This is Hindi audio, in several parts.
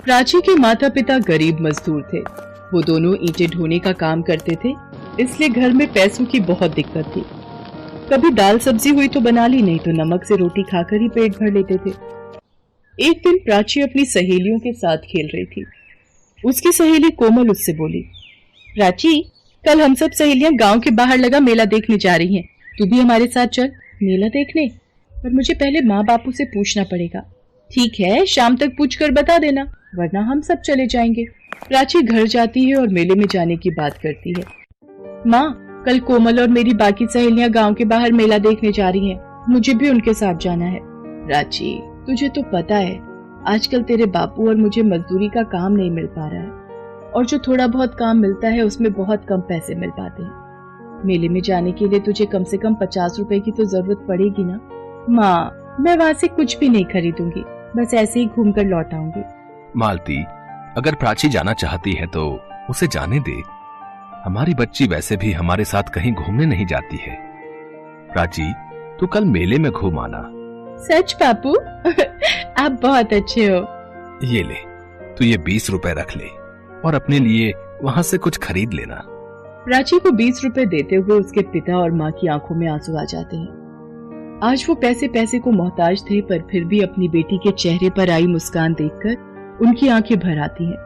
प्राची के माता पिता गरीब मजदूर थे। वो दोनों ईंटें ढोने का काम करते थे, इसलिए घर में पैसों की बहुत दिक्कत थी। कभी दाल सब्जी हुई तो बना ली, नहीं तो नमक से रोटी खाकर ही पेट भर लेते थे। एक दिन प्राची अपनी सहेलियों के साथ खेल रही थी। उसकी सहेली कोमल उससे बोली, प्राची, कल हम सब सहेलियां गांव के बाहर लगा मेला देखने जा रही हैं। तू भी हमारे साथ चल। मेला देखने? पर मुझे पहले माँ बापू से पूछना पड़ेगा। ठीक है, शाम तक पूछकर बता देना, वरना हम सब चले जाएंगे। प्राची घर जाती है और मेले में जाने की बात करती है। माँ, कल कोमल और मेरी बाकी सहेलियां गांव के बाहर मेला देखने जा रही हैं। मुझे भी उनके साथ जाना है। प्राची, तुझे तो पता है आजकल तेरे बापू और मुझे मजदूरी का काम नहीं मिल पा रहा है, और जो थोड़ा बहुत काम मिलता है उसमें बहुत कम पैसे मिल पाते हैं। मेले में जाने के लिए तुझे कम से कम 50 रुपए की तो जरूरत पड़ेगी ना। माँ, मैं वहाँ से कुछ भी नहीं खरीदूंगी, बस ऐसे ही घूम कर लौट आऊंगी। मालती, अगर प्राची जाना चाहती है तो उसे जाने दे। हमारी बच्ची वैसे भी हमारे साथ कहीं घूमने नहीं जाती है। प्राची, तू कल मेले में घूम आना। सच पापू? आप बहुत अच्छे हो। ये ले, तू ये 20 रुपए रख ले और अपने लिए वहाँ से कुछ खरीद लेना। प्राची को 20 रुपए देते हुए उसके पिता और माँ की आंखों में आंसू आ जाते हैं। आज वो पैसे पैसे को मोहताज थे, पर फिर भी अपनी बेटी के चेहरे पर आई मुस्कान देखकर उनकी आंखें भर आती हैं।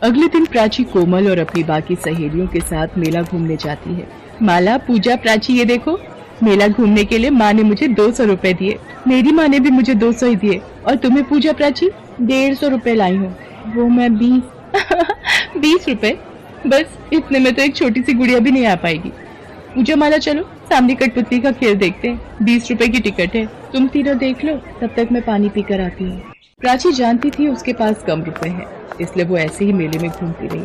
अगले दिन प्राची कोमल और अपनी बाकी सहेलियों के साथ मेला घूमने जाती है। माला, पूजा, प्राची, ये देखो, मेला घूमने के लिए माँ ने मुझे 200 रुपए दिए। मेरी माँ ने भी मुझे 200 ही दिए। और तुम्हें पूजा, प्राची? 150 रुपए लाई हूँ। वो मैं 20 रुपए? बस इतने में तो एक छोटी सी गुड़िया भी नहीं आ पाएगी। पूजा, माला, चलो सामने कठपुतली का खेल देखते हैं। 20 रुपए की टिकट है, तुम तीनों देख लो, तब तक मैं पानी पीकर आती हूँ। प्राची जानती थी उसके पास कम रुपए हैं, इसलिए वो ऐसे ही मेले में घूमती रही।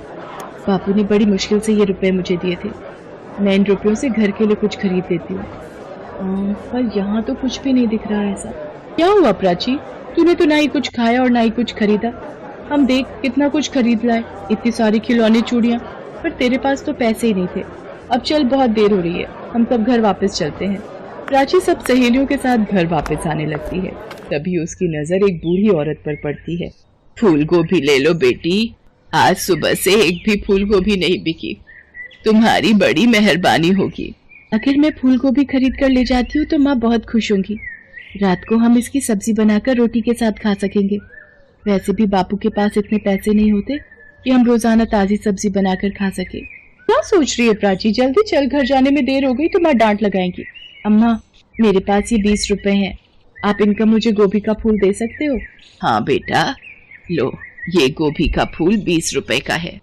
बापू ने बड़ी मुश्किल से ये रुपए मुझे दिए थे। मैं इन रुपयों से घर के लिए कुछ खरीद लेती हूँ। पर यहाँ तो कुछ भी नहीं दिख रहा है। ऐसा क्या हुआ प्राची? तूने तो ना ही कुछ खाया और ना ही कुछ खरीदा। हम देख कितना कुछ खरीद लाए, इतनी सारी खिलौने, चूड़ियाँ, पर तेरे पास तो पैसे ही नहीं थे। अब चल, बहुत देर हो रही है, हम सब घर वापस चलते हैं। प्राची सब सहेलियों के साथ घर वापस आने लगती है। तभी उसकी नजर एक बूढ़ी औरत पर पड़ती है। फूल गोभी ले लो बेटी, आज सुबह से एक भी फूल गोभी नहीं बिकी। तुम्हारी बड़ी मेहरबानी होगी। अगर मैं फूल गोभी खरीद कर ले जाती हूँ तो माँ बहुत खुश होंगी। रात को हम इसकी सब्जी बनाकर रोटी के साथ खा सकेंगे। वैसे भी बापू के पास इतने पैसे नहीं होते कि हम रोजाना ताजी सब्जी बनाकर खा सके। क्या सोच रही है प्राची? जल्दी चल, घर जाने में देर हो गई तो माँ डांट लगाएंगी। अम्मा, मेरे पास ये 20 रुपए हैं, आप इनका मुझे गोभी का फूल दे सकते हो? हाँ बेटा, लो, ये गोभी का फूल 20 रुपए का है।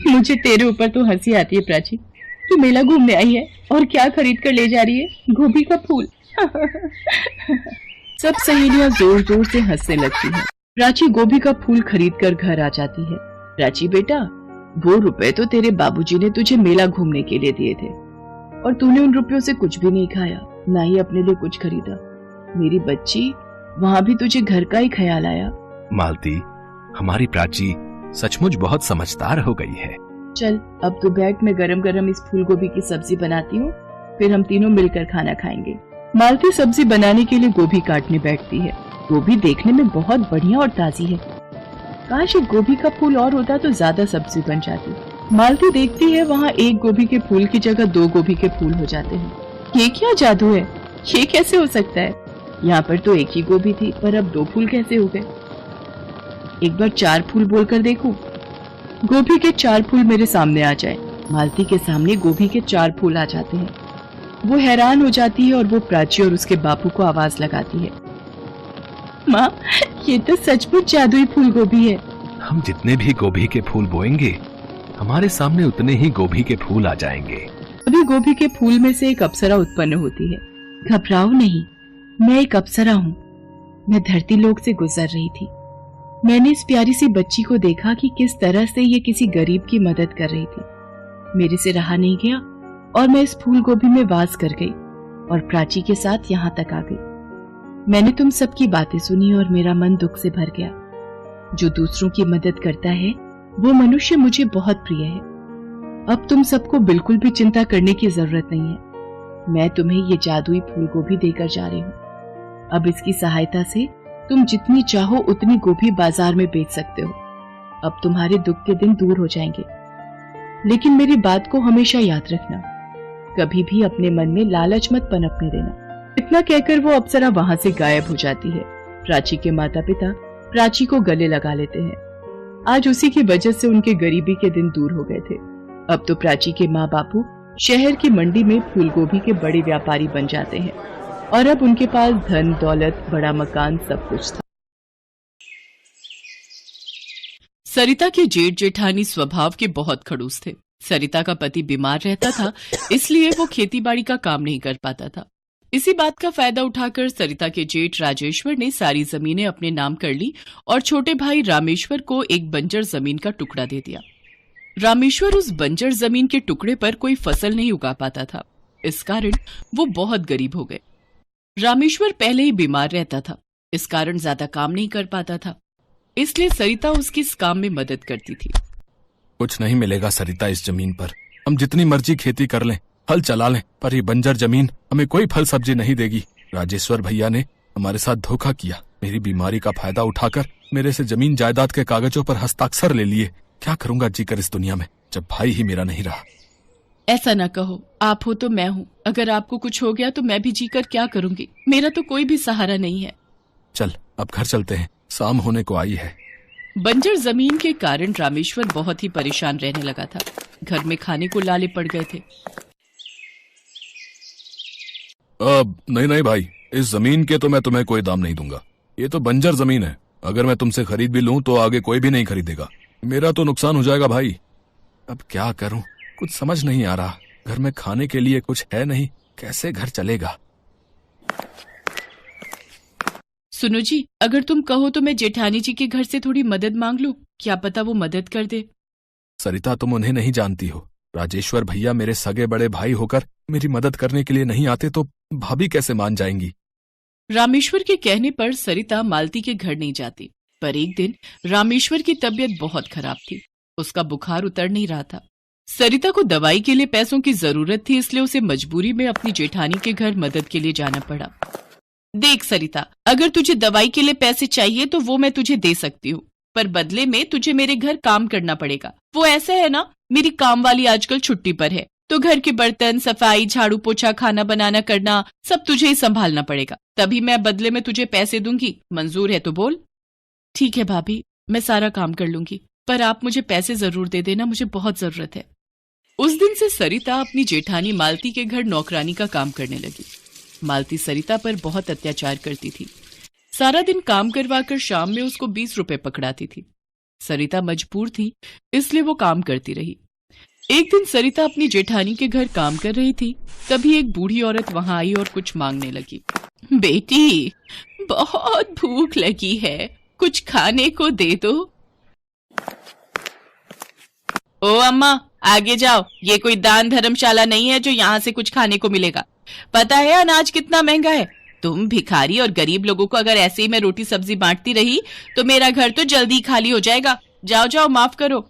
मुझे तेरे ऊपर तो हंसी आती है प्राची। तू मेला घूमने आई है और क्या खरीद कर ले जा रही है? गोभी का फूल। सब सहेलियां जोर जोर से हंसने लगती हैं। प्राची गोभी का फूल खरीद कर घर आ जाती है। प्राची बेटा, वो रुपए तो तेरे बाबूजी ने तुझे मेला घूमने के लिए दिए थे, और तूने उन रुपयों से कुछ भी नहीं खाया, ना ही अपने लिए कुछ खरीदा। मेरी बच्ची, वहाँ भी तुझे घर का ही ख्याल आया। मालती, हमारी प्राची सचमुच बहुत समझदार हो गई है। चल, अब तू बैठ, मैं गरम गरम इस फूल गोभी की सब्जी बनाती हूँ, फिर हम तीनों मिलकर खाना खाएंगे। मालती सब्जी बनाने के लिए गोभी काटने बैठती है। गोभी देखने में बहुत बढ़िया और ताजी है। काश एक गोभी का फूल और होता तो ज्यादा सब्जी बन जाती। मालती देखती है वहाँ एक गोभी के फूल की जगह 2 गोभी के फूल हो जाते हैं। ये क्या जादू है? ये कैसे हो सकता है? यहाँ पर तो एक ही गोभी थी, पर अब 2 फूल कैसे हो गए? एक बार 4 फूल बोलकर देखूं। गोभी के 4 फूल मेरे सामने आ जाए। मालती के सामने गोभी के 4 फूल आ जाते हैं। वो हैरान हो जाती है और वो प्राची और उसके बापू को आवाज लगाती है। माँ, ये तो सचमुच जादुई फूल गोभी है। हम जितने भी गोभी के फूल बोएंगे, हमारे सामने उतने ही गोभी के फूल आ जाएंगे। अभी गोभी के फूल में से एक अप्सरा उत्पन्न होती है। घबराओ नहीं, मैं एक अप्सरा हूँ। मैं धरती लोक से गुजर रही थी। मैंने इस प्यारी सी बच्ची को देखा कि किस तरह से ये किसी गरीब की मदद कर रही थी। मेरे से रहा नहीं गया और मैं इस फूल गोभी में वास कर गई और प्राची के साथ यहाँ तक आ गई। मैंने तुम सबकी बातें सुनी और मेरा मन दुख से भर गया। जो दूसरों की मदद करता है वो मनुष्य मुझे बहुत प्रिय है। अब तुम सबको बिल्कुल भी चिंता करने की जरूरत नहीं है। मैं तुम्हें ये जादुई फूल गोभी देकर जा रही हूँ। अब इसकी सहायता से तुम जितनी चाहो उतनी गोभी बाजार में बेच सकते हो। अब तुम्हारे दुख के दिन दूर हो जाएंगे। लेकिन मेरी बात को हमेशा याद रखना, कभी भी अपने मन में लालच मत पनपने देना। इतना कहकर वो अप्सरा वहां से गायब हो जाती है। प्राची के माता पिता प्राची को गले लगा लेते हैं। आज उसी की वजह से उनके गरीबी के दिन दूर हो गए थे। अब तो प्राची के माँ बापू शहर की मंडी में फूलगोभी के बड़े व्यापारी बन जाते हैं और अब उनके पास धन दौलत, बड़ा मकान, सब कुछ था। सरिता के जेठ जेठानी स्वभाव के बहुत खड़ूस थे। सरिता का पति बीमार रहता था, इसलिए वो खेतीबाड़ी का काम नहीं कर पाता था। इसी बात का फायदा उठाकर सरिता के जेठ राजेश्वर ने सारी जमीनें अपने नाम कर ली और छोटे भाई रामेश्वर को एक बंजर जमीन का टुकड़ा दे दिया। रामेश्वर उस बंजर जमीन के टुकड़े पर कोई फसल नहीं उगा पाता था, इस कारण वो बहुत गरीब हो गए। रामेश्वर पहले ही बीमार रहता था, इस कारण ज्यादा काम नहीं कर पाता था, इसलिए सरिता उसकी इस काम में मदद करती थी। कुछ नहीं मिलेगा सरिता इस जमीन पर। हम जितनी मर्जी खेती कर लें, हल चला लें, पर ये बंजर जमीन हमें कोई फल सब्जी नहीं देगी। राजेश्वर भैया ने हमारे साथ धोखा किया। मेरी बीमारी का फायदा उठाकर मेरे से जमीन जायदाद के कागजों पर हस्ताक्षर ले लिए। क्या करूंगा जीकर इस दुनिया में, जब भाई ही मेरा नहीं रहा। ऐसा ना कहो, आप हो तो मैं हूँ। अगर आपको कुछ हो गया तो मैं भी जीकर क्या करूंगी? मेरा तो कोई भी सहारा नहीं है। चल अब घर चलते हैं, शाम होने को आई है। बंजर जमीन के कारण रामेश्वर बहुत ही परेशान रहने लगा था। घर में खाने को लाले पड़ गए थे। नहीं भाई, इस जमीन के तो मैं तुम्हें कोई दाम नहीं दूंगा। ये तो बंजर जमीन है। अगर मैं तुमसे खरीद भी लूं तो आगे कोई भी नहीं खरीदेगा। मेरा तो नुकसान हो जाएगा भाई। अब क्या करूं, कुछ समझ नहीं आ रहा। घर में खाने के लिए कुछ है नहीं, कैसे घर चलेगा। सुनो जी, अगर तुम कहो तो मैं जेठानी जी के घर से थोड़ी मदद मांग लूं, क्या पता वो मदद कर दे। सरिता, तुम उन्हें नहीं जानती हो। राजेश्वर भैया मेरे सगे बड़े भाई होकर मेरी मदद करने के लिए नहीं आते तो भाभी कैसे मान जाएंगी। रामेश्वर के कहने पर सरिता मालती के घर नहीं जाती, पर एक दिन रामेश्वर की तबीयत बहुत खराब थी। उसका बुखार उतर नहीं रहा था। सरिता को दवाई के लिए पैसों की जरूरत थी, इसलिए उसे मजबूरी में अपनी जेठानी के घर मदद के लिए जाना पड़ा। देख सरिता, अगर तुझे दवाई के लिए पैसे चाहिए तो वो मैं तुझे दे सकती हूँ, पर बदले में तुझे मेरे घर काम करना पड़ेगा। वो ऐसा है ना, मेरी काम वाली आजकल छुट्टी पर है, तो घर के बर्तन, सफाई, झाड़ू पोछा, खाना बनाना करना सब तुझे ही संभालना पड़ेगा। तभी मैं बदले में तुझे पैसे दूंगी। मंजूर है तो बोल। ठीक है भाभी, मैं सारा काम कर लूंगी, पर आप मुझे पैसे जरूर दे देना, मुझे बहुत जरूरत है। उस दिन से सरिता अपनी जेठानी मालती के घर नौकरानी का काम करने लगी। मालती सरिता पर बहुत अत्याचार करती थी। सारा दिन काम करवाकर शाम में उसको 20 रुपए पकड़ाती थी। सरिता मजबूर थी, इसलिए वो काम करती रही। एक दिन सरिता अपनी जेठानी के घर काम कर रही थी, तभी एक बूढ़ी औरत वहां आई और कुछ मांगने लगी। बेटी, बहुत भूख लगी है, कुछ खाने को दे दो। ओ अम्मा, आगे जाओ, ये कोई दान धर्मशाला नहीं है जो यहाँ से कुछ खाने को मिलेगा। पता है अनाज कितना महंगा है। तुम भिखारी और गरीब लोगों को अगर ऐसे ही मैं रोटी सब्जी बांटती रही तो मेरा घर तो जल्दी ही खाली हो जाएगा। जाओ जाओ, माफ करो।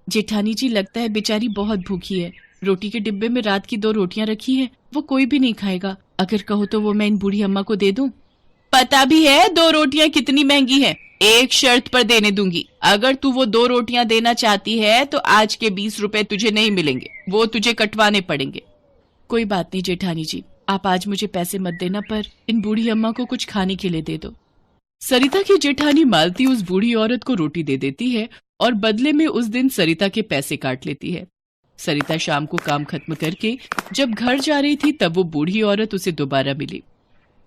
जेठानी जी, लगता है बेचारी बहुत भूखी है। रोटी के डिब्बे में रात की 2 रोटियां रखी है, वो कोई भी नहीं खाएगा। अगर कहो तो वो मैं इन बूढ़ी अम्मा को दे दूं। पता भी है 2 रोटियां कितनी महंगी है। एक शर्त पर देने दूंगी, अगर तू वो 2 रोटियां देना चाहती है तो आज के 20 रुपए तुझे नहीं मिलेंगे, वो तुझे कटवाने पड़ेंगे। कोई बात नहीं जेठानी जी, आप आज मुझे पैसे मत देना, पर इन बूढ़ी अम्मा को कुछ खाने के लिए दे दो। सरिता की जेठानी मालती उस बूढ़ी औरत को रोटी दे देती है और बदले में उस दिन सरिता के पैसे काट लेती है। सरिता शाम को काम खत्म करके जब घर जा रही थी तब वो बूढ़ी औरत उसे दोबारा मिली।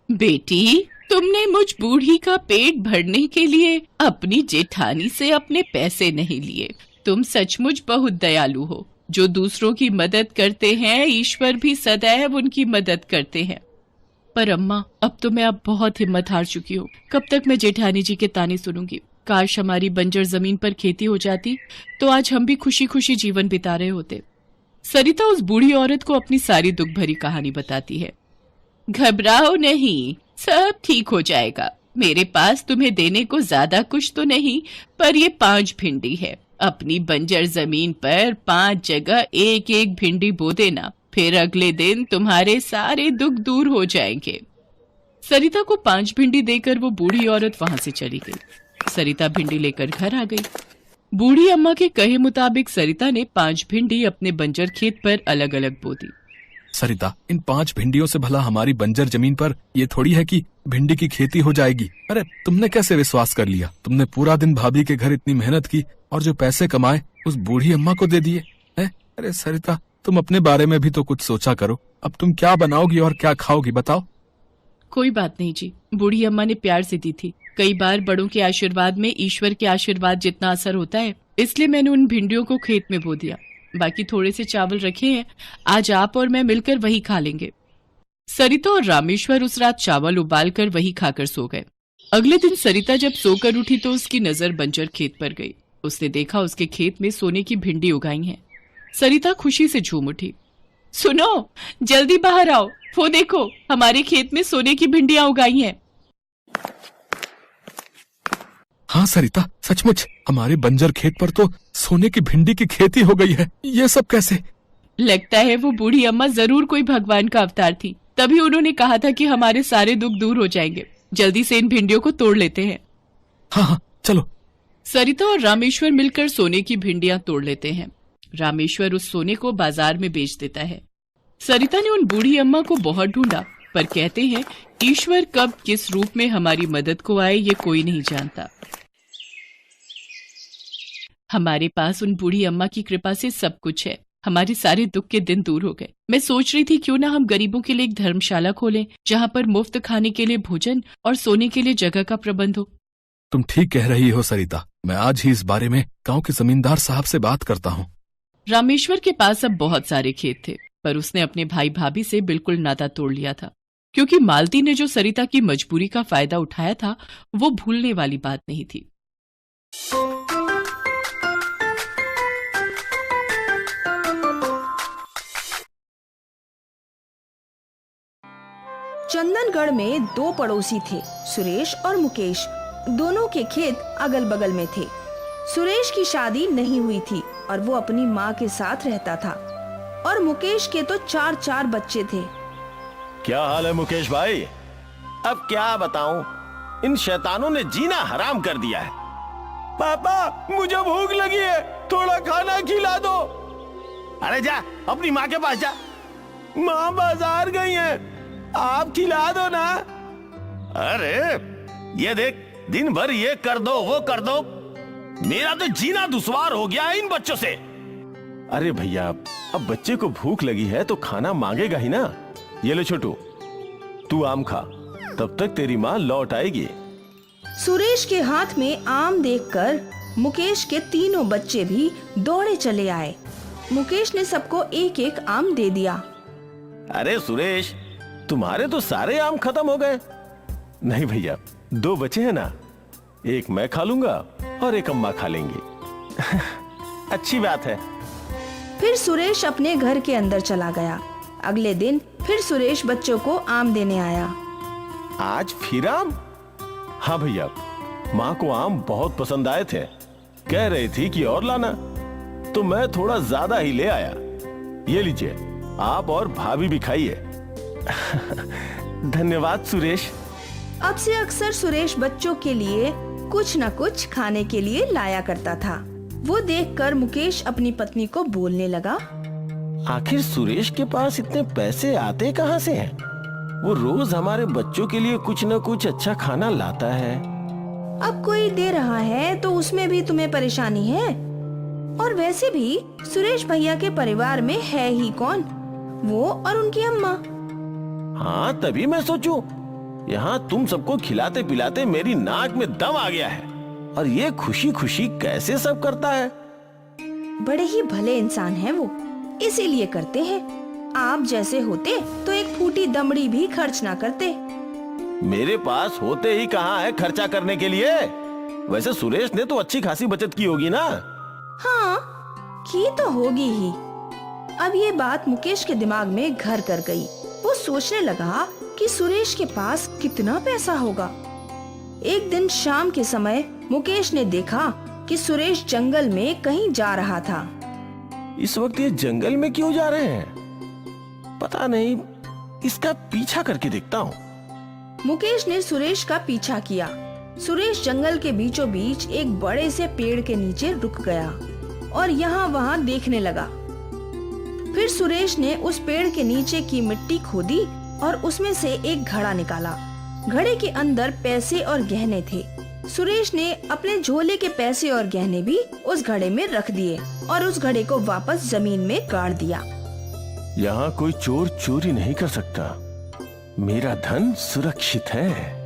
बेटी, तुमने मुझ बूढ़ी का पेट भरने के लिए अपनी जेठानी से अपने पैसे नहीं लिए। तुम सचमुच बहुत दयालु हो। जो दूसरों की मदद करते हैं, ईश्वर भी सदैव उनकी मदद करते हैं। पर अम्मा, अब तो मैं बहुत हिम्मत हार चुकी हूँ। कब तक मैं जेठानी जी के ताने सुनूंगी। काश हमारी बंजर जमीन पर खेती हो जाती तो आज हम भी खुशी खुशी जीवन बिता रहे होते। सरिता उस बूढ़ी औरत को अपनी सारी दुख भरी कहानी बताती है। घबराओ नहीं, सब ठीक हो जाएगा। मेरे पास तुम्हें देने को ज्यादा कुछ तो नहीं, पर ये 5 भिंडी है। अपनी बंजर जमीन पर 5 जगह एक एक भिंडी बो देना, फिर अगले दिन तुम्हारे सारे दुख दूर हो जाएंगे। सरिता को 5 भिंडी देकर वो बूढ़ी औरत वहां से चली गई। सरिता भिंडी लेकर घर आ गई। बूढ़ी अम्मा के कहे मुताबिक सरिता ने 5 भिंडी अपने बंजर खेत पर अलग अलग बो दी। सरिता, इन 5 भिंडियों से भला हमारी बंजर जमीन पर ये थोड़ी है कि भिंडी की खेती हो जाएगी। अरे तुमने कैसे विश्वास कर लिया? तुमने पूरा दिन भाभी के घर इतनी मेहनत की और जो पैसे कमाए उस बूढ़ी अम्मा को दे दिए हैं? अरे सरिता, तुम अपने बारे में भी तो कुछ सोचा करो। अब तुम क्या बनाओगी और क्या खाओगी, बताओ। कोई बात नहीं जी, बूढ़ी अम्मा ने प्यार से दी थी। कई बार बड़ों के आशीर्वाद में ईश्वर के आशीर्वाद जितना असर होता है, इसलिए मैंने उन भिंडियों को खेत में बो दिया। बाकी थोड़े से चावल रखे हैं, आज आप और मैं मिलकर वही खा लेंगे। सरिता और रामेश्वर उस रात चावल उबालकर वही खाकर सो गए। अगले दिन सरिता जब सोकर उठी तो उसकी नजर बंजर खेत पर गई। उसने देखा उसके खेत में सोने की भिंडी उगाई हैं। सरिता खुशी से झूम उठी। सुनो, जल्दी बाहर आओ, वो देखो हमारे खेत में सोने की भिंडियां उगाई हैं। हाँ सरिता, सचमुच हमारे बंजर खेत पर तो सोने की भिंडी की खेती हो गई है। ये सब कैसे? लगता है वो बूढ़ी अम्मा जरूर कोई भगवान का अवतार थी, तभी उन्होंने कहा था कि हमारे सारे दुख दूर हो जाएंगे। जल्दी से इन भिंडियों को तोड़ लेते हैं। हाँ, चलो। सरिता और रामेश्वर मिलकर सोने की भिंडियां तोड़ लेते हैं। रामेश्वर उस सोने को बाजार में बेच देता है। सरिता ने उन बूढ़ी अम्मा को बहुत ढूंढा, पर कहते हैं ईश्वर कब किस रूप में हमारी मदद को आए ये कोई नहीं जानता। हमारे पास उन बूढ़ी अम्मा की कृपा से सब कुछ है। हमारे सारे दुख के दिन दूर हो गए। मैं सोच रही थी क्यों ना हम गरीबों के लिए एक धर्मशाला खोलें, जहाँ पर मुफ्त खाने के लिए भोजन और सोने के लिए जगह का प्रबंध हो। तुम ठीक कह रही हो सरिता, मैं आज ही इस बारे में गांव के जमींदार साहब से बात करता हूँ। रामेश्वर के पास अब बहुत सारे खेत थे, पर उसने अपने भाई भाभी से बिल्कुल नाता तोड़ लिया था, क्योंकि मालती ने जो सरिता की मजबूरी का फायदा उठाया था वो भूलने वाली बात नहीं थी। चंदनगढ़ में 2 पड़ोसी थे, सुरेश और मुकेश। दोनों के खेत अगल बगल में थे। सुरेश की शादी नहीं हुई थी और वो अपनी माँ के साथ रहता था, और मुकेश के तो 4 बच्चे थे। क्या हाल है मुकेश भाई? अब क्या बताऊं, इन शैतानों ने जीना हराम कर दिया है। पापा, मुझे भूख लगी है, थोड़ा खाना खिला दो। अरे जा अपनी माँ के पास जा, माँ बाजार गई है, आप खिला दो ना। अरे ये देख, दिन भर ये कर दो वो कर दो, मेरा तो जीना दुश्वार हो गया है इन बच्चों से। अरे भैया, अब बच्चे को भूख लगी है तो खाना मांगेगा ही ना। ये ले छोटू, तू आम खा, तब तक तेरी माँ लौट आएगी। सुरेश के हाथ में आम देखकर मुकेश के तीनों बच्चे भी दौड़े चले आए। मुकेश ने सबको एक एक आम दे दिया। अरे सुरेश, तुम्हारे तो सारे आम खत्म हो गए। नहीं भैया, 2 बचे हैं ना, एक मैं खा लूंगा और एक अम्मा खा लेंगी। अच्छी बात है। फिर सुरेश अपने घर के अंदर चला गया। अगले दिन फिर सुरेश बच्चों को आम देने आया। आज फिर आम? हाँ भैया, माँ को आम बहुत पसंद आए थे, कह रही थी कि और लाना, तो मैं थोड़ा ज्यादा ही ले आया। ये लीजिए, आप और भाभी भी खाइए। धन्यवाद सुरेश। अब से अक्सर सुरेश बच्चों के लिए कुछ न कुछ खाने के लिए लाया करता था। वो देखकर मुकेश अपनी पत्नी को बोलने लगा, आखिर सुरेश के पास इतने पैसे आते कहाँ से हैं? वो रोज हमारे बच्चों के लिए कुछ न कुछ अच्छा खाना लाता है। अब कोई दे रहा है तो उसमें भी तुम्हें परेशानी है? और वैसे भी सुरेश भैया के परिवार में है ही कौन? वो और उनकी अम्मा। हाँ, तभी मैं सोचूं, यहाँ तुम सबको खिलाते पिलाते मेरी नाक में दम आ गया है, और ये खुशी खुशी कैसे सब करता है। बड़े ही भले इंसान हैं वो, इसीलिए करते हैं। आप जैसे होते तो एक फूटी दमड़ी भी खर्च ना करते। मेरे पास होते ही कहाँ है खर्चा करने के लिए। वैसे सुरेश ने तो अच्छी खासी बचत की होगी ना? हाँ, की तो होगी ही। अब ये बात मुकेश के दिमाग में घर कर गई। वो सोचने लगा कि सुरेश के पास कितना पैसा होगा। एक दिन शाम के समय मुकेश ने देखा कि सुरेश जंगल में कहीं जा रहा था। इस वक्त ये जंगल में क्यों जा रहे हैं? पता नहीं, इसका पीछा करके देखता हूँ। मुकेश ने सुरेश का पीछा किया। सुरेश जंगल के बीचों बीच एक बड़े से पेड़ के नीचे रुक गया और यहाँ वहाँ देखने लगा। फिर सुरेश ने उस पेड़ के नीचे की मिट्टी खोदी और उसमें से एक घड़ा निकाला। घड़े के अंदर पैसे और गहने थे। सुरेश ने अपने झोले के पैसे और गहने भी उस घड़े में रख दिए और उस घड़े को वापस जमीन में गाड़ दिया। यहाँ कोई चोर चोरी नहीं कर सकता, मेरा धन सुरक्षित है।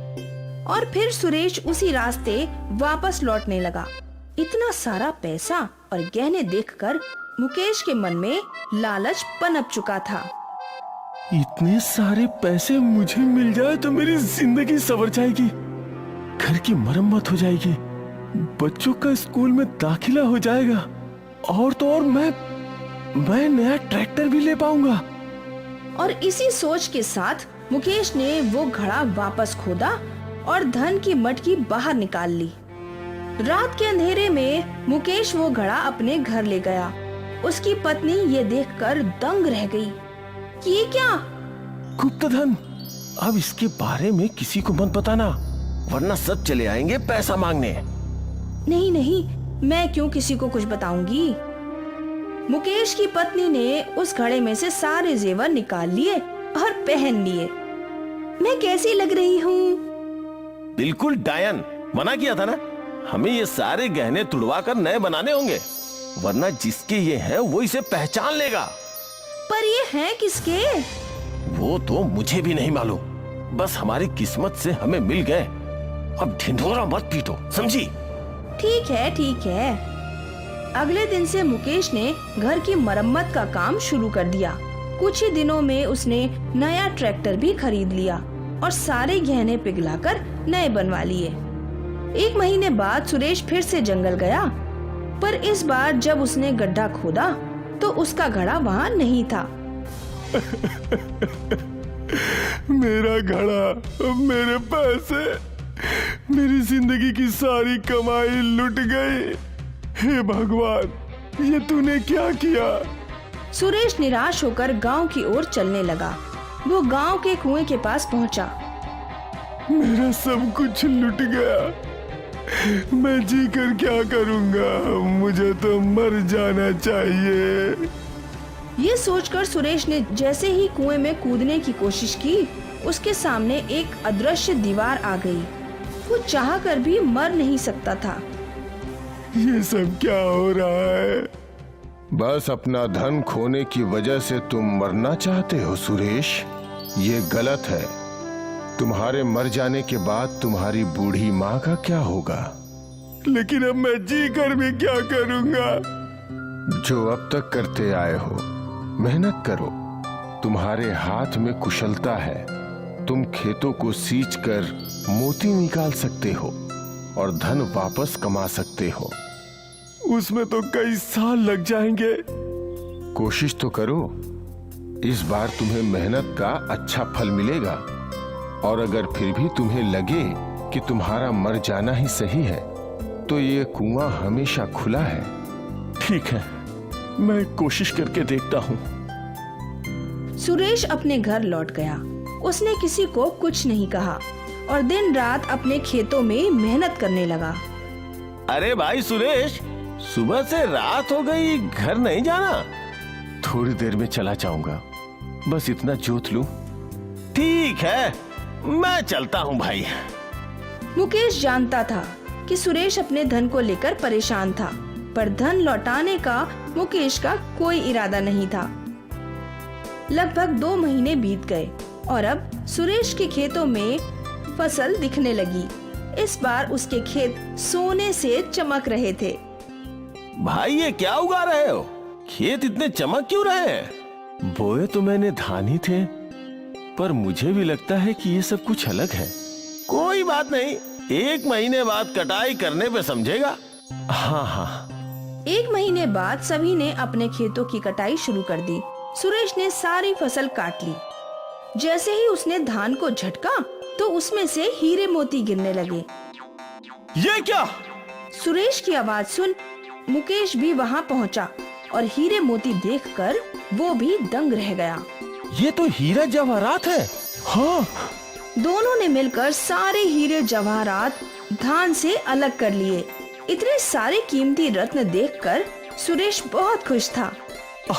और फिर सुरेश उसी रास्ते वापस लौटने लगा। इतना सारा पैसा और गहने देखकर मुकेश के मन में लालच पनप चुका था। इतने सारे पैसे मुझे मिल जाए तो मेरी जिंदगी संवर जाएगी, घर की मरम्मत हो जाएगी, बच्चों का स्कूल में दाखिला हो जाएगा और तो और मैं नया ट्रैक्टर भी ले पाऊंगा। और इसी सोच के साथ मुकेश ने वो घड़ा वापस खोदा और धन की मटकी बाहर निकाल ली। रात के अंधेरे में मुकेश वो घड़ा अपने घर ले गया। उसकी पत्नी ये देखकर दंग रह गई कि ये क्या? गुप्त धन। अब इसके बारे में किसी को मत बताना, वरना सब चले आएंगे पैसा मांगने। नहीं नहीं, मैं क्यों किसी को कुछ बताऊंगी। मुकेश की पत्नी ने उस घड़े में से सारे जेवर निकाल लिए और पहन लिए। मैं कैसी लग रही हूँ? बिल्कुल डायन, मना किया था ना, हमें ये सारे गहने तुड़वा कर नए बनाने होंगे, वरना जिसके ये हैं वो इसे पहचान लेगा। पर ये हैं किसके? वो तो मुझे भी नहीं मालूम, बस हमारी किस्मत से हमें मिल गए। अब ढिंढोरा मत पीटो, समझी? ठीक है ठीक है। अगले दिन से मुकेश ने घर की मरम्मत का काम शुरू कर दिया। कुछ ही दिनों में उसने नया ट्रैक्टर भी खरीद लिया और सारे गहने पिघलाकर नए बनवा लिए। 1 महीने बाद सुरेश फिर से जंगल गया, पर इस बार जब उसने गड्ढा खोदा तो उसका घड़ा वहाँ नहीं था। मेरा घड़ा, मेरे पैसे, मेरी जिंदगी की सारी कमाई लुट गई। हे भगवान, ये तूने क्या किया? सुरेश निराश होकर गांव की ओर चलने लगा। वो गांव के कुएं के पास पहुंचा। मेरा सब कुछ लुट गया, मैं जी कर क्या करूंगा? मुझे तो मर जाना चाहिए। ये सोचकर सुरेश ने जैसे ही कुएं में कूदने की कोशिश की, उसके सामने एक अदृश्य दीवार आ गई। वो चाहकर भी मर नहीं सकता था। ये सब क्या हो रहा है? बस अपना धन खोने की वजह से तुम मरना चाहते हो सुरेश? ये गलत है। तुम्हारे मर जाने के बाद तुम्हारी बूढ़ी माँ का क्या होगा? लेकिन अब मैं जी कर भी क्या करूंगा? जो अब तक करते आए हो, मेहनत करो। तुम्हारे हाथ में कुशलता है, तुम खेतों को सींच कर मोती निकाल सकते हो और धन वापस कमा सकते हो। उसमें तो कई साल लग जाएंगे। कोशिश तो करो, इस बार तुम्हें मेहनत का अच्छा फल मिलेगा। और अगर फिर भी तुम्हें लगे कि तुम्हारा मर जाना ही सही है, तो ये कुआं हमेशा खुला है। ठीक है, मैं कोशिश करके देखता हूँ। सुरेश अपने घर लौट गया। उसने किसी को कुछ नहीं कहा और दिन रात अपने खेतों में मेहनत करने लगा। अरे भाई सुरेश, सुबह से रात हो गई, घर नहीं जाना? थोड़ी देर में चला जाऊंगा, बस इतना जोत लूं। ठीक है, मैं चलता हूँ भाई। मुकेश जानता था कि सुरेश अपने धन को लेकर परेशान था, पर धन लौटाने का मुकेश का कोई इरादा नहीं था। लगभग 2 महीने बीत गए और अब सुरेश के खेतों में फसल दिखने लगी। इस बार उसके खेत सोने से चमक रहे थे। भाई ये क्या उगा रहे हो? खेत इतने चमक क्यों रहे हैं? बोए तो मैंने धान ही थे, पर मुझे भी लगता है कि ये सब कुछ अलग है। कोई बात नहीं, 1 महीने बाद कटाई करने पे समझेगा। हाँ हाँ। 1 महीने बाद सभी ने अपने खेतों की कटाई शुरू कर दी। सुरेश ने सारी फसल काट ली। जैसे ही उसने धान को झटका तो उसमें से हीरे मोती गिरने लगे। ये क्या? सुरेश की आवाज सुन मुकेश भी वहाँ पहुँचा और हीरे मोती देखकर वो भी दंग रह गया। ये तो हीरा जवाहरात है। हाँ, दोनों ने मिलकर सारे हीरे जवाहरात धान से अलग कर लिए। इतने सारे कीमती रत्न देखकर सुरेश बहुत खुश था।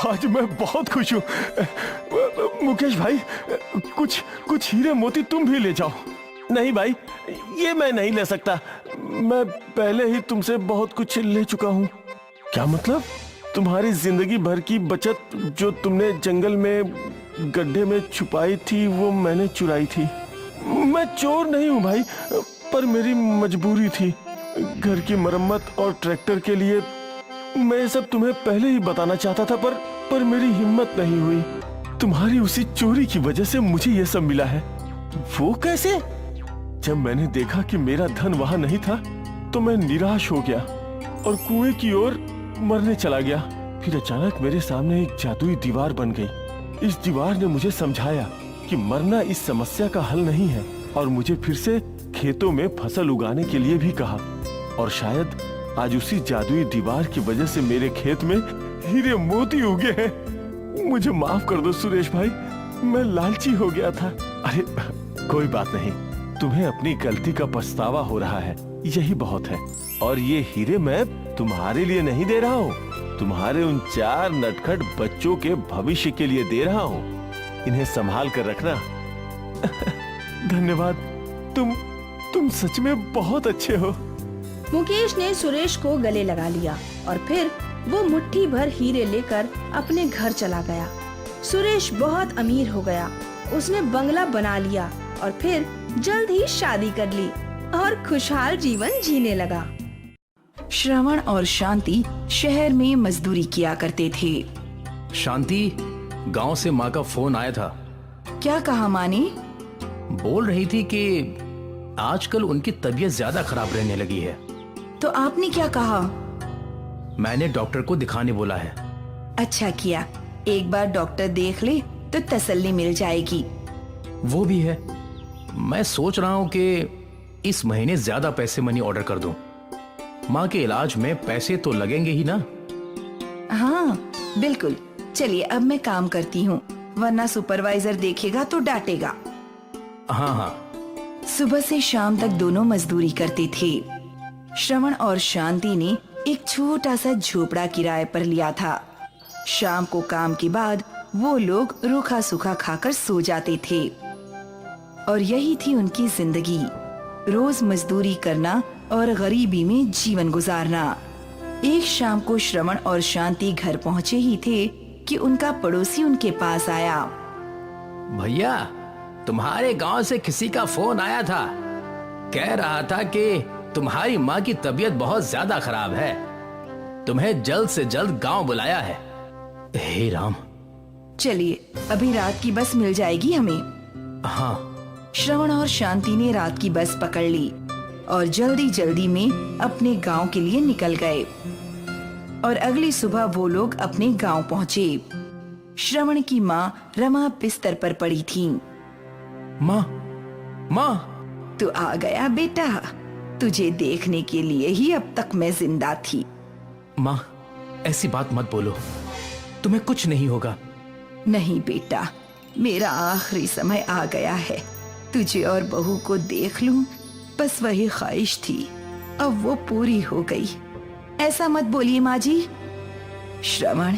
आज मैं बहुत खुश हूँ। मुकेश भाई, कुछ हीरे मोती तुम भी ले जाओ। नहीं भाई, ये मैं नहीं ले सकता। मैं पहले ही तुमसे बहुत कुछ ले चुका हूँ। क्या मतलब? तुम्हारी जिंदगी भर की बचत जो तुमने जंगल में गड्ढे में छुपाई थी वो मैंने चुराई थी। मैं चोर नहीं हूँ भाई, पर मेरी मजबूरी थी। घर की मरम्मत और ट्रैक्टर के लिए मैं ये सब तुम्हें पहले ही बताना चाहता था, पर मेरी हिम्मत नहीं हुई। तुम्हारी उसी चोरी की वजह से मुझे ये सब मिला है। वो कैसे? जब मैंने देखा कि मेरा धन वहां नहीं था तो मैं निराश हो गया और कुएं की ओर मरने चला गया। फिर अचानक मेरे सामने एक जादुई दीवार बन गई। इस दीवार ने मुझे समझाया कि मरना इस समस्या का हल नहीं है और मुझे फिर से खेतों में फसल उगाने के लिए भी कहा। और शायद आज उसी जादुई दीवार की वजह से मेरे खेत में हीरे मोती उगे हैं। मुझे माफ कर दो सुरेश भाई, मैं लालची हो गया था। अरे कोई बात नहीं, तुम्हें अपनी गलती का पछतावा हो रहा है, यही बहुत है। और ये हीरे मैं तुम्हारे लिए नहीं दे रहा हूँ, तुम्हारे उन 4 नटखट बच्चों के भविष्य के लिए दे रहा हूँ। इन्हें संभाल कर रखना। धन्यवाद, तुम सच में बहुत अच्छे हो। मुकेश ने सुरेश को गले लगा लिया और फिर वो मुट्ठी भर हीरे लेकर अपने घर चला गया। सुरेश बहुत अमीर हो गया। उसने बंगला बना लिया और फिर जल्द ही शादी कर ली और खुशहाल जीवन जीने लगा। श्रवण और शांति शहर में मजदूरी किया करते थे। शांति, गांव से माँ का फोन आया था। क्या कहा माँ ने? बोल रही थी कि आजकल उनकी तबीयत ज्यादा खराब रहने लगी है। तो आपने क्या कहा? मैंने डॉक्टर को दिखाने बोला है। अच्छा किया, एक बार डॉक्टर देख ले तो तसल्ली मिल जाएगी। वो भी है, मैं सोच रहा हूँ कि इस महीने ज्यादा पैसे मनी ऑर्डर कर दूं। माँ के इलाज में पैसे तो लगेंगे ही ना। हाँ बिल्कुल, चलिए अब मैं काम करती हूँ, वरना सुपरवाइजर देखेगा तो डांटेगा। हाँ हाँ। सुबह से शाम तक दोनों मजदूरी करते थे। श्रवण और शांति ने एक छोटा सा झोपड़ा किराए पर लिया था। शाम को काम के बाद वो लोग रूखा सूखा खाकर सो जाते थे और यही थी उनकी जिंदगी, रोज मजदूरी करना और गरीबी में जीवन गुजारना। एक शाम को श्रवण और शांति घर पहुंचे ही थे कि उनका पड़ोसी उनके पास आया। भैया, तुम्हारे गांव से किसी का फोन आया था, कह रहा था कि तुम्हारी माँ की तबीयत बहुत ज्यादा खराब है, तुम्हें जल्द से जल्द गांव बुलाया है। हे राम। चलिए अभी रात की बस मिल जाएगी हमें। हाँ। श्रवण और शांति ने रात की बस पकड़ ली और जल्दी जल्दी में अपने गांव के लिए निकल गए और अगली सुबह वो लोग अपने गांव पहुंचे। श्रवण की माँ रमा बिस्तर पर पड़ी थी। माँ, तू आ गया बेटा, तुझे देखने के लिए ही अब तक मैं जिंदा थी। माँ, ऐसी बात मत बोलो, तुम्हें कुछ नहीं होगा। नहीं बेटा, मेरा आखिरी समय आ गया है, तुझे और बहू को देख लूं, बस वही ख्वाहिश थी, अब वो पूरी हो गई। ऐसा मत बोलिए माँ जी। श्रवण,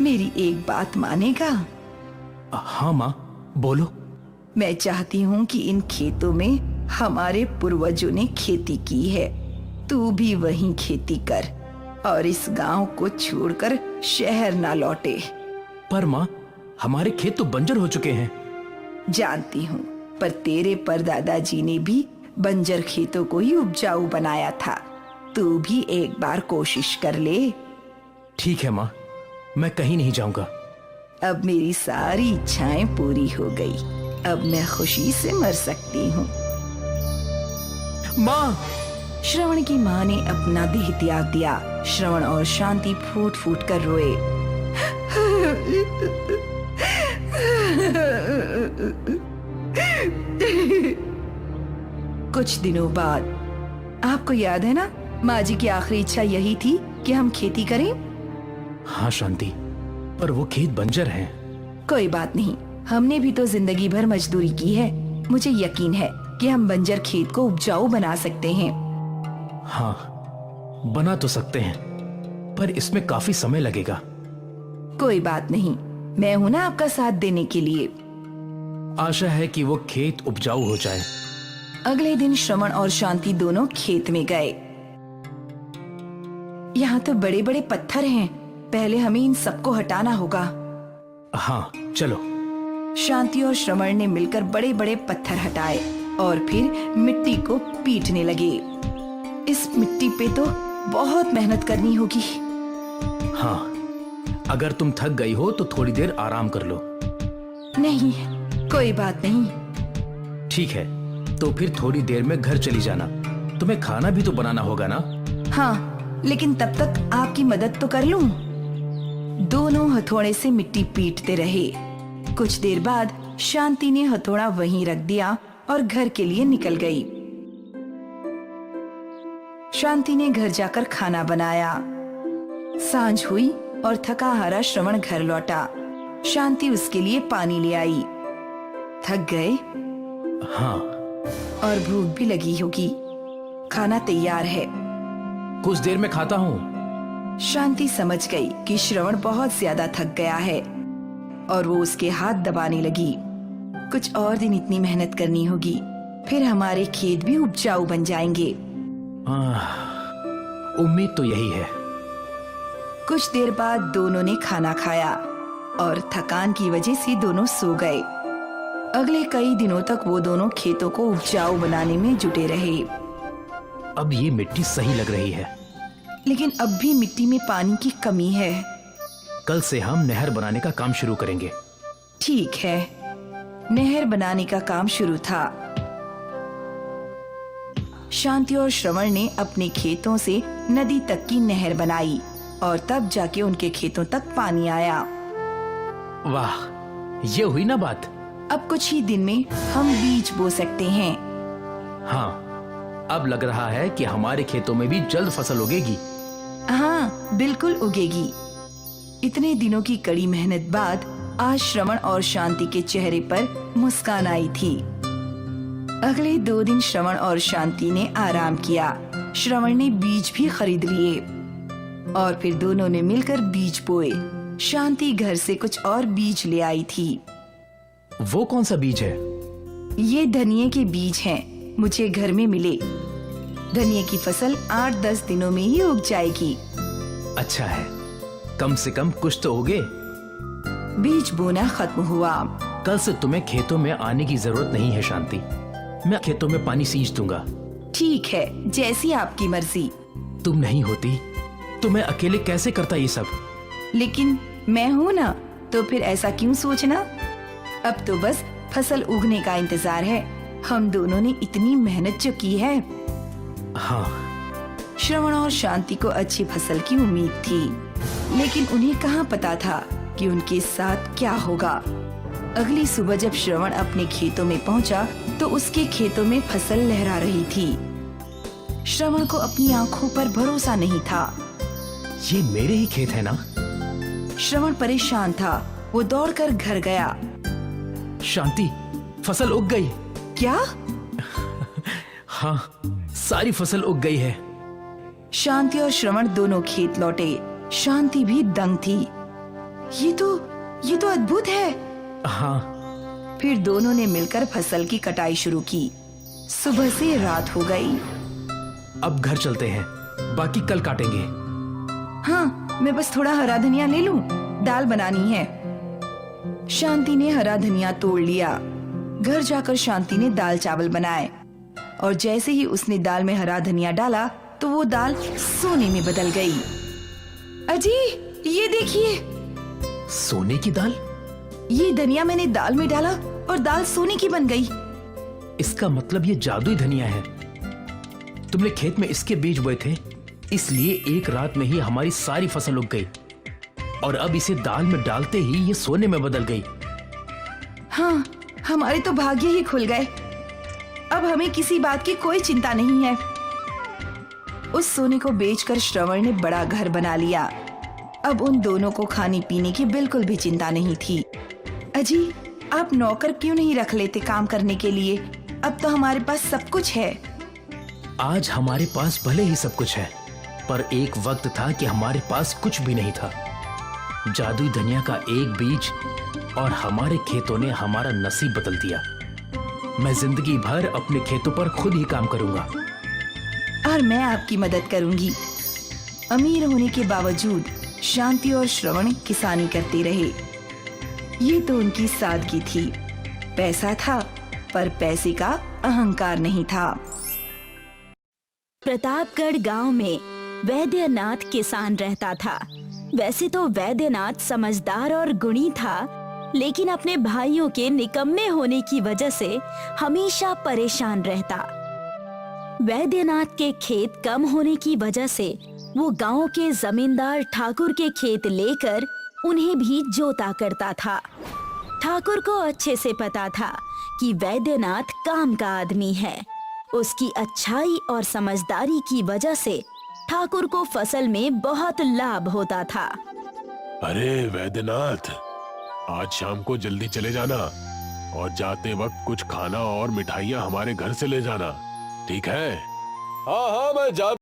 मेरी एक बात मानेगा? हाँ माँ, बोलो। मैं चाहती हूँ कि इन खेतों में हमारे पूर्वजों ने खेती की है, तू भी वहीं खेती कर और इस गांव को छोड़कर शहर ना लौटे। पर माँ, हमारे खेत तो बंजर हो चुके हैं। जानती हूँ, पर तेरे परदादा जी ने भी बंजर खेतों को ही उपजाऊ बनाया था, तू भी एक बार कोशिश कर ले। ठीक है माँ, मैं कहीं नहीं जाऊंगा। अब मेरी सारी इच्छाएं पूरी हो गई, अब मैं खुशी से मर सकती हूँ। माँ! श्रवण की माँ ने अपना देह त्याग दिया। श्रवण और शांति फूट फूट कर रोए। कुछ दिनों बाद, आपको याद है ना, माँ जी की आखिरी इच्छा यही थी कि हम खेती करें। हाँ शांति, पर वो खेत बंजर हैं। कोई बात नहीं, हमने भी तो जिंदगी भर मजदूरी की है। मुझे यकीन है कि हम बंजर खेत को उपजाऊ बना सकते हैं। हाँ, बना तो सकते हैं, पर इसमें काफी समय लगेगा। कोई बात नहीं, मैं हूँ ना आपका साथ देने के लिए। आशा है कि वो खेत उपजाऊ हो जाए। अगले दिन श्रवण और शांति दोनों खेत में गए। यहाँ तो बड़े बड़े पत्थर हैं, पहले हमें इन सबको हटाना होगा। हाँ चलो। शांति और श्रवण ने मिलकर बड़े बड़े पत्थर हटाए और फिर मिट्टी को पीटने लगे। इस मिट्टी पे तो बहुत मेहनत करनी होगी। हाँ, अगर तुम थक गई हो तो थोड़ी देर आराम कर लो। नहीं, कोई बात नहीं। ठीक है, तो फिर थोड़ी देर में घर चली जाना। तुम्हें खाना भी तो बनाना होगा ना? हाँ, लेकिन तब तक आपकी मदद तो कर लूं। दोनों हथौड़े से मिट्टी पीटते रहे। कुछ देर बाद शांति ने हथौड़ा वहीं रख दिया और घर के लिए निकल गई। शांति ने घर जाकर खाना बनाया। सांझ हुई और थका हारा श्रवण घर लौटा। शांति उसके लिए पानी ले आई। थक गए हाँ, और भूख भी लगी होगी। खाना तैयार है। कुछ देर में खाता हूँ। शांति समझ गई कि श्रवण बहुत ज्यादा थक गया है और वो उसके हाथ दबाने लगी। कुछ और दिन इतनी मेहनत करनी होगी, फिर हमारे खेत भी उपजाऊ बन जाएंगे। उम्मीद तो यही है। कुछ देर बाद दोनों ने खाना खाया और थकान की वजह से दोनों सो गए। अगले कई दिनों तक वो दोनों खेतों को उपजाऊ बनाने में जुटे रहे। अब ये मिट्टी सही लग रही है, लेकिन अब भी मिट्टी में पानी की कमी है। कल से हम नहर बनाने का काम शुरू करेंगे। ठीक है। नहर बनाने का काम शुरू था। शांति और श्रवण ने अपने खेतों से नदी तक की नहर बनाई और तब जाके उनके खेतों तक पानी आया। वाह, ये हुई ना बात। अब कुछ ही दिन में हम बीज बो सकते हैं। हाँ, अब लग रहा है कि हमारे खेतों में भी जल्द फसल उगेगी। हाँ, बिल्कुल उगेगी। इतने दिनों की कड़ी मेहनत बाद आज श्रवण और शांति के चेहरे पर मुस्कान आई थी। अगले 2 दिन श्रवण और शांति ने आराम किया। श्रवण ने बीज भी खरीद लिए और फिर दोनों ने मिलकर बीज बोए। शांति घर से कुछ और बीज ले आई थी। वो कौन सा बीज है? ये धनिये के बीज हैं, मुझे घर में मिले। धनिये की फसल 8-10 दिनों में ही उग जाएगी। अच्छा है, कम से कम कुछ तो उगे। बीज बोना खत्म हुआ। कल से तुम्हें खेतों में आने की जरूरत नहीं है शांति। मैं खेतों में पानी सींच दूंगा। ठीक है, जैसी आपकी मर्जी। तुम नहीं होती तो मैं अकेले कैसे करता ये सब? लेकिन मैं हूँ ना, तो फिर ऐसा क्यों सोचना। अब तो बस फसल उगने का इंतजार है। हम दोनों ने इतनी मेहनत जो की है। हाँ, श्रवण और शांति को अच्छी फसल की उम्मीद थी, लेकिन उन्हें कहाँ पता था कि उनके साथ क्या होगा। अगली सुबह जब श्रवण अपने खेतों में पहुंचा तो उसके खेतों में फसल लहरा रही थी। श्रवण को अपनी आंखों पर भरोसा नहीं था। ये मेरे ही खेत है ना? श्रवण परेशान था। वो दौड़कर घर गया। शांति, फसल उग गई। क्या? हाँ, सारी फसल उग गई है। शांति और श्रवण दोनों खेत लौटे। शांति भी दंग थी। ये तो अद्भुत है। हाँ। फिर दोनों ने मिलकर फसल की कटाई शुरू की। सुबह से रात हो गई। अब घर चलते हैं, बाकी कल काटेंगे। हाँ, मैं बस थोड़ा हरा धनिया ले लूं, दाल बनानी है। शांति ने हरा धनिया तोड़ लिया। घर जाकर शांति ने दाल चावल बनाए और जैसे ही उसने दाल में हरा धनिया डाला तो वो दाल सोने में बदल गई। अजी, ये देखिए। सोने की दाल? ये धनिया मैंने दाल में डाला और दाल सोने की बन गई। इसका मतलब ये जादुई धनिया है। तुमने खेत में इसके बीज बोए थे, इसलिए एक रात में ही हमारी सारी फसल उग गई और अब इसे दाल में डालते ही ये सोने में बदल गई। हाँ, हमारे तो भाग्य ही खुल गए। अब हमें किसी बात की कोई चिंता नहीं है। उस सोने को बेचकर श्रवण ने बड़ा घर बना लिया। अब उन दोनों को खाने पीने की बिल्कुल भी चिंता नहीं थी। अजी, आप नौकर क्यों नहीं रख लेते काम करने के लिए? अब तो हमारे पास सब कुछ है। आज हमारे पास भले ही सब कुछ है, पर एक वक्त था कि हमारे पास कुछ भी नहीं था। जादुई धनिया का एक बीज और हमारे खेतों ने हमारा नसीब बदल दिया। मैं जिंदगी भर अपने खेतों पर खुद ही काम करूंगा। और मैं आपकी मदद करूंगी। अमीर होने के बावजूद शांति और श्रवण किसानी करते रहे। ये तो उनकी सादगी थी। पैसा था, पर पैसे का अहंकार नहीं था। प्रतापगढ़ गांव में वैद्यनाथ किसान रहता था। वैसे तो वैद्यनाथ समझदार और गुणी था, लेकिन अपने भाइयों के निकम्मे होने की वजह से हमेशा परेशान रहता। वैद्यनाथ के खेत कम होने की वजह से वो गांव के जमींदार ठाकुर के खेत लेकर उन्हें भी जोता करता था। ठाकुर को अच्छे से पता था कि वैद्यनाथ काम का आदमी है। उसकी अच्छाई और समझदारी की वजह से ठाकुर को फसल में बहुत लाभ होता था। अरे वैद्यनाथ, आज शाम को जल्दी चले जाना और जाते वक्त कुछ खाना और मिठाइयाँ हमारे घर से ले जाना, ठीक है? हाँ हाँ, मैं जा